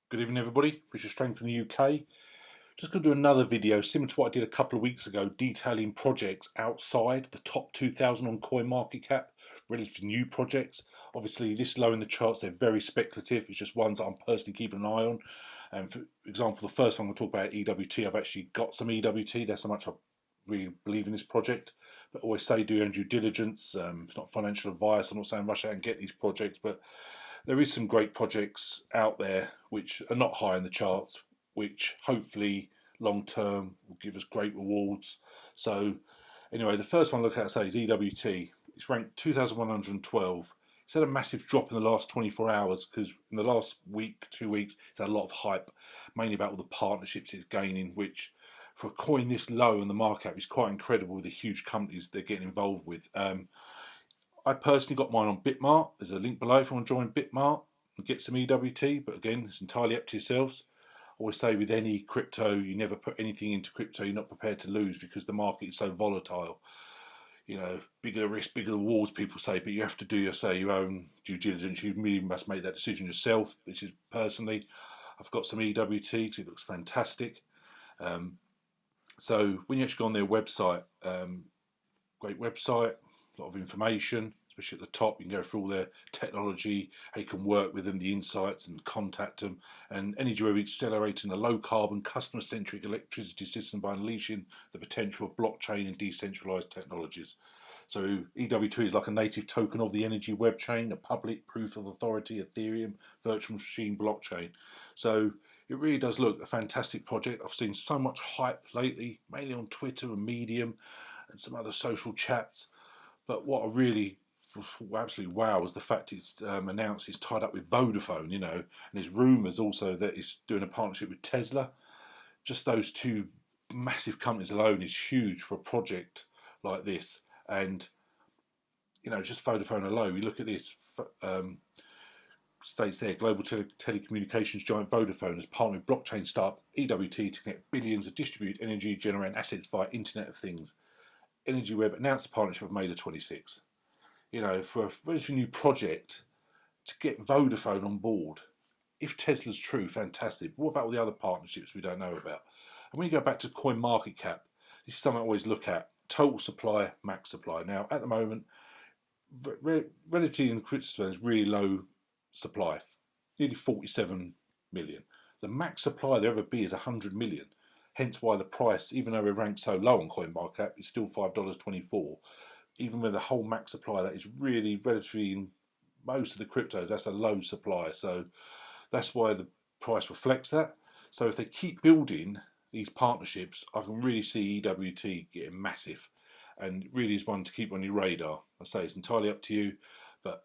Good evening everybody, Fisher STRANG from the UK. Just going to do another video similar to what I did a couple of weeks ago, detailing projects outside the top 2,000 on Coinmarketcap, relatively new projects. Obviously this low in the charts, they're very speculative, it's just ones that I'm personally keeping an eye on. And for example, the first one I'm going to talk about, EWT, I've actually got some EWT, that's how much I really believe in this project. But always say do your own due diligence, it's not financial advice, I'm not saying rush out and get these projects, but there is some great projects out there which are not high in the charts, which hopefully long term will give us great rewards. So anyway, the first one I look at, say, is EWT. It's ranked 2,112. It's had a massive drop in the last 24 hours because in the last week, 2 weeks, it's had a lot of hype, mainly about all the partnerships it's gaining, which for a coin this low in the market cap is quite incredible with the huge companies they're getting involved with. I personally got mine on Bitmart. There's a link below if you want to join Bitmart and get some EWT, but again, it's entirely up to yourselves. I always say with any crypto, you never put anything into crypto you're not prepared to lose because the market is so volatile. You know, bigger the risk, bigger the rewards, people say, but you have to do your own due diligence. You really must make that decision yourself. This is personally, I've got some EWT because it looks fantastic. So when you actually go on their website, great website, a lot of information, especially at the top. You can go through all their technology, how you can work with them, the insights, and contact them. And Energy Web accelerating a low carbon, customer centric electricity system by unleashing the potential of blockchain and decentralized technologies. So EW2 is like a native token of the Energy Web chain, a public proof of authority Ethereum virtual machine blockchain. So it really does look a fantastic project. I've seen so much hype lately, mainly on Twitter and Medium and some other social chats. But what I really absolutely wow was the fact it's announced it's tied up with Vodafone, and there's rumours also that it's doing a partnership with Tesla. Just those two massive companies alone is huge for a project like this. And, just Vodafone alone, you look at this, states there, global telecommunications giant Vodafone has partnered with blockchain startup EWT to connect billions of distributed energy generating assets via Internet of Things. Energy Web announced a partnership on May the 26th. For a relatively new project to get Vodafone on board, if Tesla's true, fantastic. But what about all the other partnerships we don't know about? And when you go back to Coinmarketcap, this is something I always look at: total supply, max supply. Now, at the moment, relatively in crypto is really low supply, nearly 47 million. The max supply there ever be is 100 million. Hence why the price, even though we're ranked so low on CoinMarketCap, is still $5.24. Even with the whole max supply, that is really relatively in most of the cryptos, that's a low supply. So that's why the price reflects that. So if they keep building these partnerships, I can really see EWT getting massive, and it really is one to keep on your radar. I say it's entirely up to you, but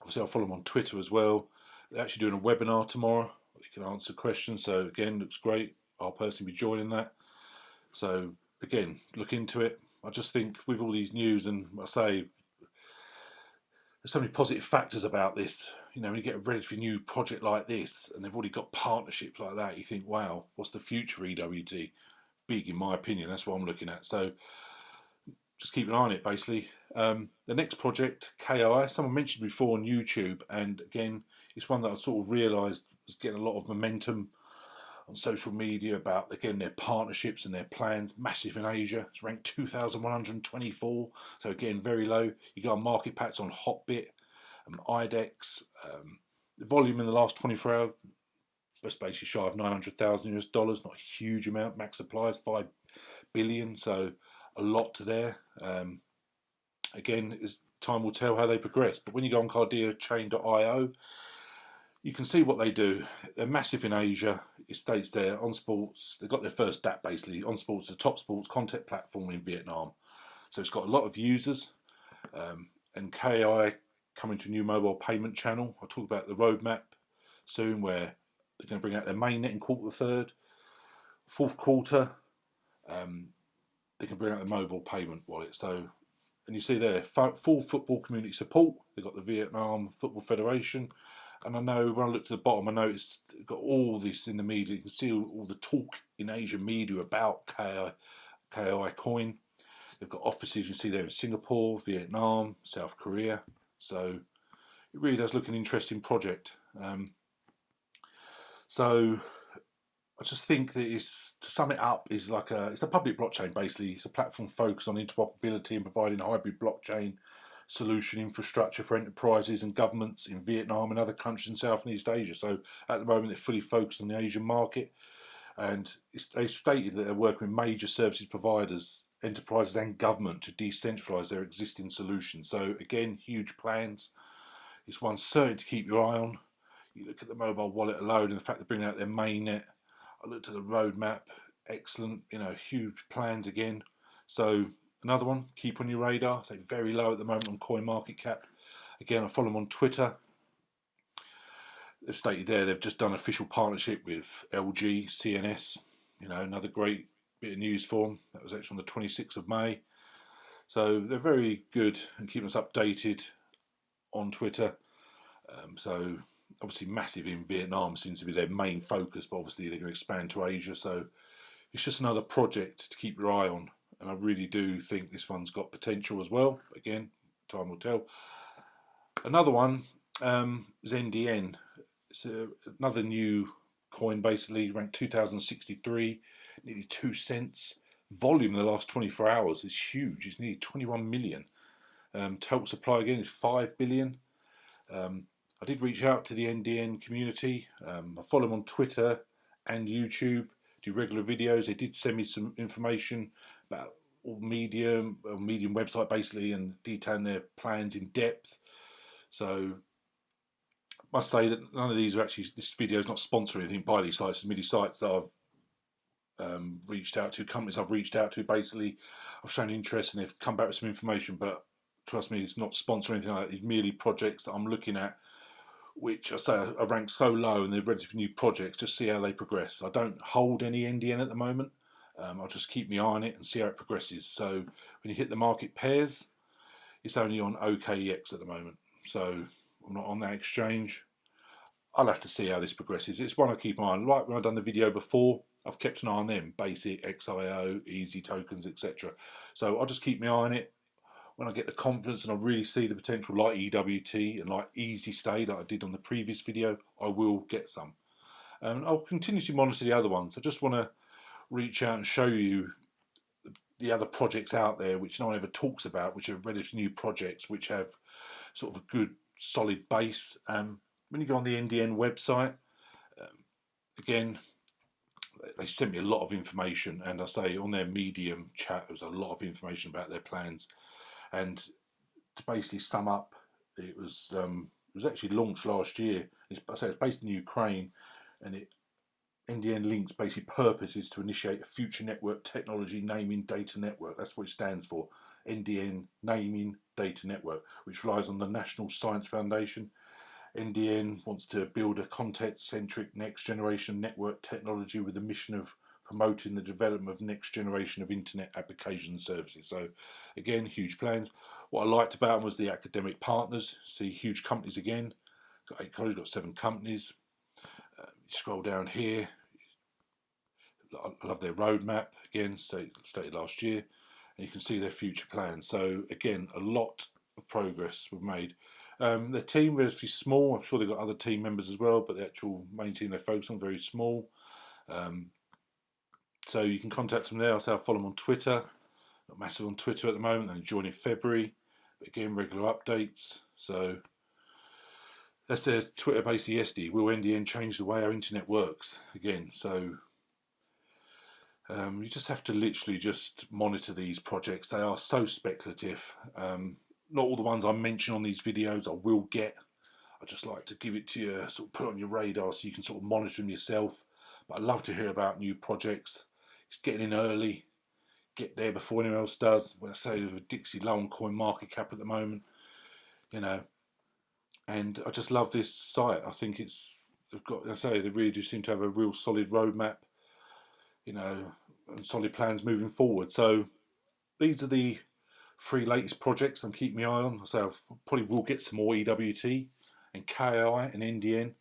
obviously I'll follow them on Twitter as well. They're actually doing a webinar tomorrow. You can answer questions. So again, looks great. I'll personally be joining that. So again, look into it. I just think with all these news, and I say there's so many positive factors about this. When you get a relatively new project like this, and they've already got partnerships like that, you think, wow, what's the future of EWT? Big, in my opinion. That's what I'm looking at. So just keep an eye on it, basically. The next project, KI, someone mentioned before on YouTube, and again, it's one that I sort of realised was getting a lot of momentum on social media about, again, their partnerships and their plans. Massive in Asia. It's ranked 2,124. So again, very low. You go on market packs on Hotbit, IDEX. The volume in the last 24 hours was basically shy of 900,000 US dollars. Not a huge amount. Max supply is 5 billion. So a lot to there. Again, time will tell how they progress. But when you go on cardiachain.io, you can see what they do. They're massive in Asia. It states there on sports. They've got their first DApp basically. On sports, the top sports content platform in Vietnam. So it's got a lot of users. And KI coming to a new mobile payment channel. I'll talk about the roadmap soon, where they're going to bring out their mainnet in Q3, Q4. They can bring out the mobile payment wallet. So, and you see there, full football community support. They've got the Vietnam Football Federation. And I know when I looked at the bottom, I noticed they've got all this in the media. You can see all the talk in Asian media about KI coin. They've got offices, you see there in Singapore, Vietnam, South Korea. So it really does look an interesting project. So I just think that to sum it up, is like it's a public blockchain basically. It's a platform focused on interoperability and providing hybrid blockchain solution infrastructure for enterprises and governments in Vietnam and other countries in South and East Asia. So at the moment they're fully focused on the Asian market, and they stated that they're working with major services providers, enterprises and government to decentralise their existing solutions. So again, huge plans. It's one certain to keep your eye on. You look at the mobile wallet alone and the fact they're bringing out their mainnet. I looked at the roadmap, excellent, huge plans again. So another one, keep on your radar. So very low at the moment on Coinmarketcap. Again, I follow them on Twitter. They've stated there they've just done an official partnership with LG CNS. Another great bit of news for them. That was actually on the 26th of May. So they're very good and keeping us updated on Twitter. So obviously massive in Vietnam seems to be their main focus, but obviously they're going to expand to Asia. So it's just another project to keep your eye on, and I really do think this one's got potential as well. Again, time will tell. Another one is NDN. It's another new coin, basically ranked 2063, nearly 2 cents. Volume in the last 24 hours is huge. It's nearly 21 million. Total supply again is 5 billion. I did reach out to the NDN community. I follow them on Twitter and YouTube, do regular videos. They did send me some information about Medium website basically, and detailing their plans in depth. So I must say that none of these are actually, this video is not sponsored or anything by these sites. It's merely sites that I've reached out to, companies I've reached out to. Basically, I've shown interest and they've come back with some information, but trust me, it's not sponsored or anything like that. It's merely projects that I'm looking at, which I say are ranked so low and they're ready for new projects. Just see how they progress. I don't hold any NDN at the moment. I'll just keep my eye on it and see how it progresses. So when you hit the market pairs, it's only on OKEX at the moment. So I'm not on that exchange. I'll have to see how this progresses. It's one I keep an eye on. Like when I've done the video before, I've kept an eye on them. Basic, XIO, Easy Tokens, etc. So I'll just keep my eye on it. When I get the confidence and I really see the potential, like EWT and like Easy Stay that I did on the previous video, I will get some. I'll continuously monitor the other ones. I just want to reach out and show you the other projects out there which no one ever talks about, which are relatively new projects which have sort of a good solid base. When you go on the NDN website, again, they sent me a lot of information, and I say on their Medium chat there was a lot of information about their plans. And to basically sum up, it was actually launched last year. I say it's based in Ukraine, and NDN Link's basic purpose is to initiate a future network technology naming data network. That's what it stands for, NDN Naming Data Network, which relies on the National Science Foundation. NDN wants to build a context-centric next-generation network technology with the mission of promoting the development of next generation of internet application services. So again, huge plans. What I liked about them was the academic partners. See huge companies again. Got 8 colleges, got 7 companies. You scroll down here. I love their roadmap, again, stated last year, and you can see their future plans. So again, a lot of progress was made. Their team relatively small. I'm sure they've got other team members as well, but the actual main team they focus on very small. So you can contact them there. I'll say I follow them on Twitter. Not massive on Twitter at the moment. They join in February, but again, regular updates. So that's their Twitter basically yesterday. Will NDN change the way our internet works? Again, so you just have to literally just monitor these projects. They are so speculative. Not all the ones I mention on these videos I will get. I just like to give it to you, sort of put it on your radar so you can sort of monitor them yourself. But I love to hear about new projects. It's getting in early. Get there before anyone else does. When I say there's a Dixie low on Coinmarketcap at the moment, and I just love this site. I think they really do seem to have a real solid roadmap, and solid plans moving forward. So these are the 3 latest projects I'm keeping my eye on. So I probably will get some more EWT and KI and NDN.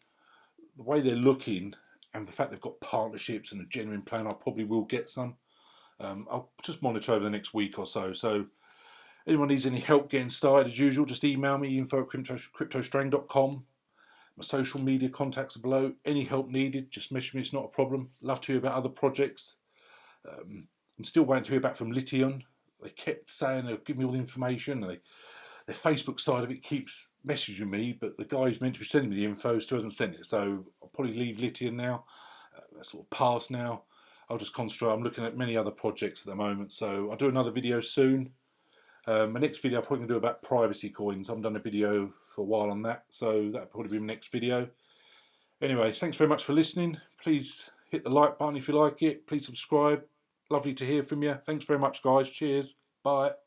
The way they're looking and the fact they've got partnerships and a genuine plan, I probably will get some. I'll just monitor over the next week or so. So anyone needs any help getting started, as usual, just email me, info@cryptostrang.com. My social media contacts are below. Any help needed, just message me, it's not a problem. Love to hear about other projects. I'm still waiting to hear back from Lithium. They kept saying they'll give me all the information. Their Facebook side of it keeps messaging me, but the guy who's meant to be sending me the info still hasn't sent it. So I'll probably leave Lithium now. That's sort of past now. I'll just concentrate. I'm looking at many other projects at the moment, so I'll do another video soon. My next video I'm probably going to do about privacy coins. I haven't done a video for a while on that, so that'll probably be my next video. Anyway, thanks very much for listening. Please hit the like button if you like it. Please subscribe. Lovely to hear from you. Thanks very much, guys. Cheers. Bye.